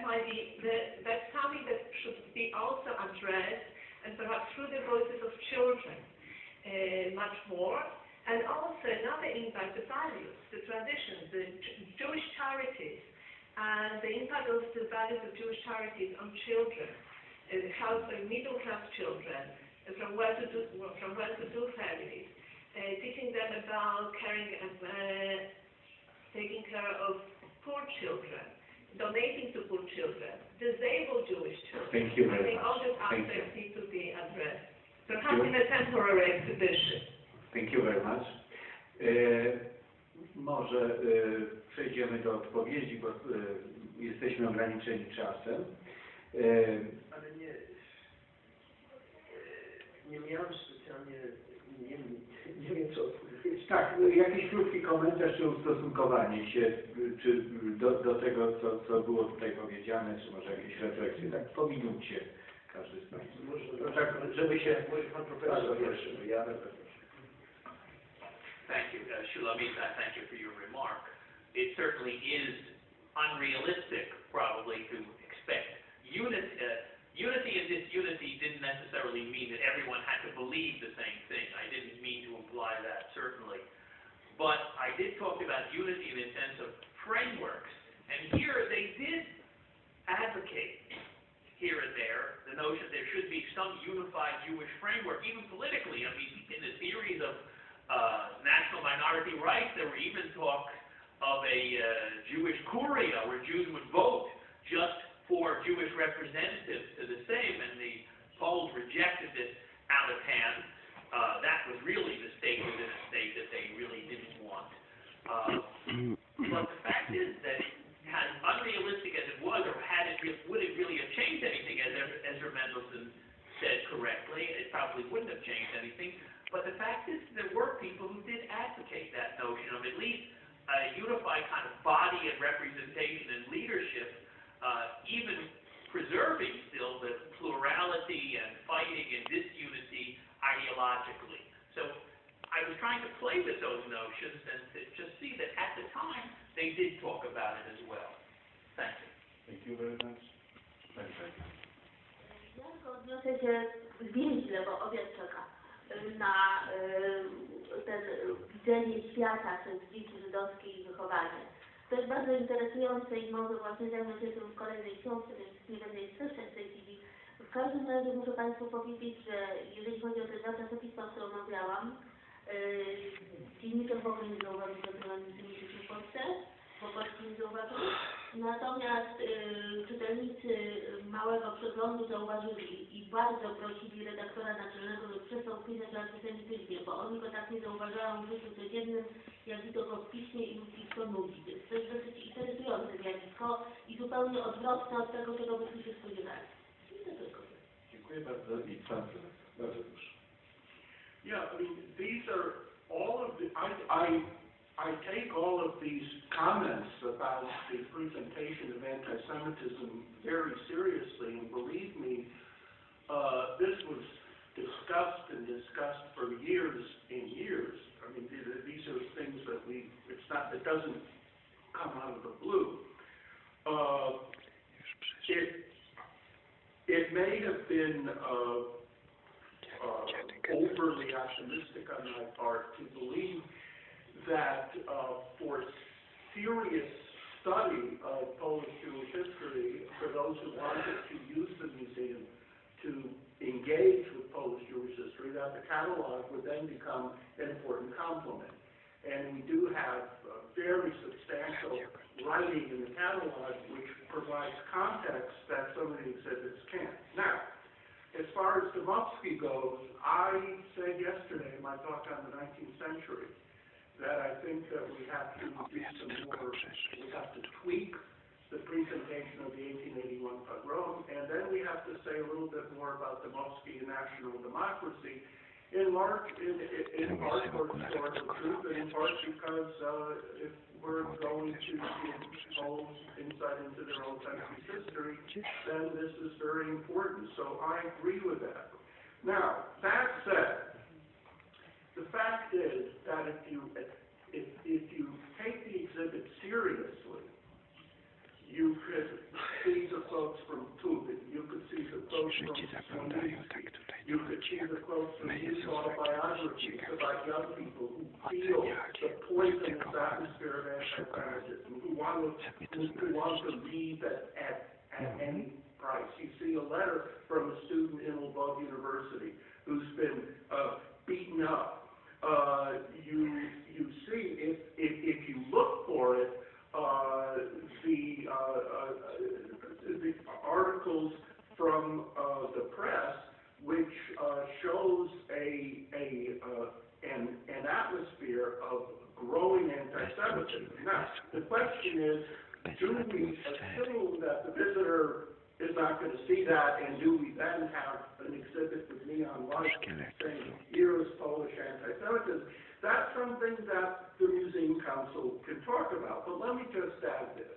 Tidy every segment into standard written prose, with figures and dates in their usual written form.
might be that's something that should be also addressed, and perhaps through the voices of children, much more. And also another impact, the values, the traditions, the Jewish charities, and the impact of the values of Jewish charities on children, middle-class children, from well-to-do families, teaching them about caring and taking care of poor children, donating to poor children, disabled Jewish children. Thank you very much. I think all these aspects need to be addressed, perhaps in a temporary exhibition. Thank you very much. Może przejdziemy do odpowiedzi, bo jesteśmy ograniczeni czasem. Ale nie miałem specjalnie, nie wiem co odpowiedzieć. Tak, jakiś krótki komentarz czy ustosunkowanie się czy do tego, co było tutaj powiedziane, czy może jakieś refleksje, tak po minucie każdy z Państwa. Może tak, żeby się, może Pan Profesor pierwszy, ja Thank you, Shulamit, I thank you for your remark. It certainly is unrealistic, probably, to expect unity. Unity and disunity didn't necessarily mean that everyone had to believe the same thing. I didn't mean to imply that, certainly. But I did talk about unity in the sense of frameworks. And here they did advocate, here and there, the notion there should be some unified Jewish framework, even politically. I mean, in the theories of national minority rights, there were even talk of a Jewish Curia, where Jews would vote just for Jewish representatives to the same, and the Poles rejected this out of hand. That was really the state within a state that they really didn't want. But the fact is that as unrealistic as it was, or would it really have changed anything, as Ezra Mendelsohn said correctly, it probably wouldn't have changed anything. But the fact is there were people who did advocate that notion of at least a unified kind of body and representation and leadership, even preserving still the plurality and fighting and disunity ideologically. So I was trying to play with those notions and to just see that at the time they did talk about it as well. Thank you. Thank you very much. Ja tylko odniosę się zwięźle, bo obiad czeka, na ten widzenie świata przez dzieci żydowskie i wychowanie. To jest bardzo interesujące i może właśnie zajmę się tym w kolejnej książce, więc nie będę jej streszczać w tej chwili. W każdym razie muszę Państwu powiedzieć, że jeżeli chodzi o te dwa czasopisma, które omawiałam, dziennikarz w ogóle nie zauważył, że antysemityczny w Polsce, po polsku nie zauważył. Natomiast czytelnicy małego przeglądu zauważyli i bardzo prosili redaktora naczelnego, żeby przestał pisać o antysemityzmie, bo oni go tak nie zauważają w życiu codziennym, jak i to go w piśmie i ich to nudzi. Więc to jest dosyć interesujące zjawisko i zupełnie odwrotne od tego, czego byśmy się spodziewali. I to tylko. Dziękuję bardzo i Pan Profesor. Bardzo proszę. Yeah, I mean, these are all of the, I take all of these comments about the presentation of anti-Semitism very seriously, and believe me, this was discussed for years and years. I mean, these are things that it doesn't come out of the blue. It may have been overly optimistic on my part to believe that for serious study of Polish Jewish history, for those who wanted to use the museum to engage with Polish Jewish history, that the catalog would then become an important complement. And we do have very substantial writing in the catalog which provides context that some of the exhibits can't. Now, as far as Dmowski goes, I said yesterday in my talk on the 19th century that I think that we have to do some more, we have to tweak the presentation of the 1881 pogrom, and then we have to say a little bit more about Dmowski and national democracy, in part for historical truth, and in part because if we're going to give Poles insight into their own country's history, then this is very important. So I agree with that. Now, that said, the fact is that if you take the exhibit seriously, you could see the quotes from Tubin, you could see the quotes from Smolinski, you could see the quotes from these autobiographies about young people who feel the poisonous atmosphere of anti-Semitism, who want to leave at any price. You see a letter from a student in Lvov University who's been beaten up. You see, if you look for it, the articles from the press, which shows an atmosphere of growing anti-Semitism. Now, the question is, do we assume that the visitor is not going to see that, and do we then have an exhibit with neon lights saying, here is Polish anti-Semitism? That's something that the Museum Council can talk about. But let me just add this.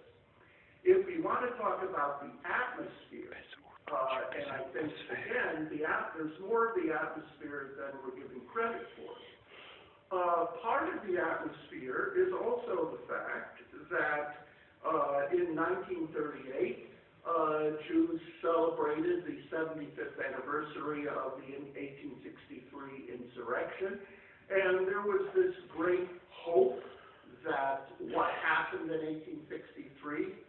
If we want to talk about the atmosphere, and I think, again, there's more of the atmosphere than we're giving credit for. Part of the atmosphere is also the fact that in 1938, Jews celebrated the 75th anniversary of the 1863 insurrection, and there was this great hope that what happened in 1863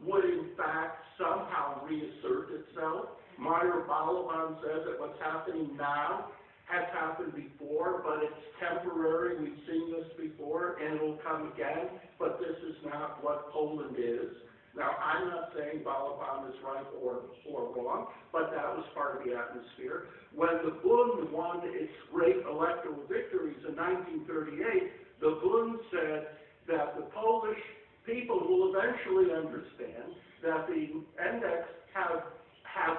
would in fact somehow reassert itself. Meyer Balaban says that what's happening now has happened before, but it's temporary. We've seen this before, and it will come again, but this is not what Poland is. Now, I'm not saying Balaban is right or wrong, but that was part of the atmosphere. When the Bund won its great electoral victories in 1938, the Bund said that the Polish people will eventually understand that the index have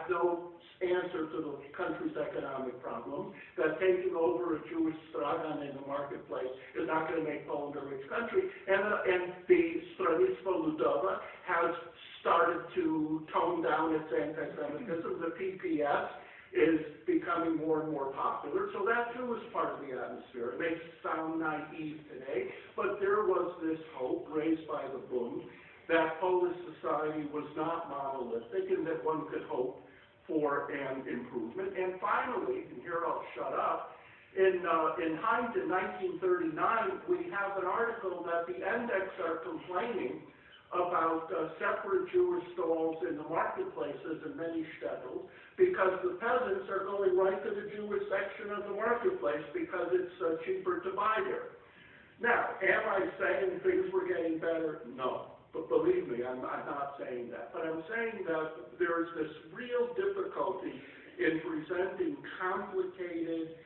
no answer to the country's economic problems, that taking over a Jewish stragan in the marketplace is not going to make Poland a rich country, and the Stronnictwo Ludowe has started to tone down its anti-Semitism. The PPS is becoming more and more popular, so that too is part of the atmosphere. It may sound naive today, but there was this hope raised by the Bund that Polish society was not monolithic and that one could hope for an improvement. And finally, and here I'll shut up, in Heinz in 1939, we have an article that the index are complaining about separate Jewish stalls in the marketplaces in many shtetls because the peasants are going right to the Jewish section of the marketplace because it's cheaper to buy there. Now, am I saying things were getting better? No. But believe me, I'm not saying that. But I'm saying that there's this real difficulty in presenting complicated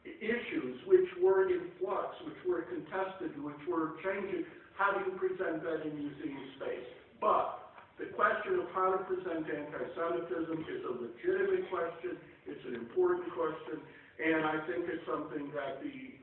issues which were in flux, which were contested, which were changing. How do you present that in museum space? But the question of how to present anti-Semitism is a legitimate question. It's an important question. And I think it's something that the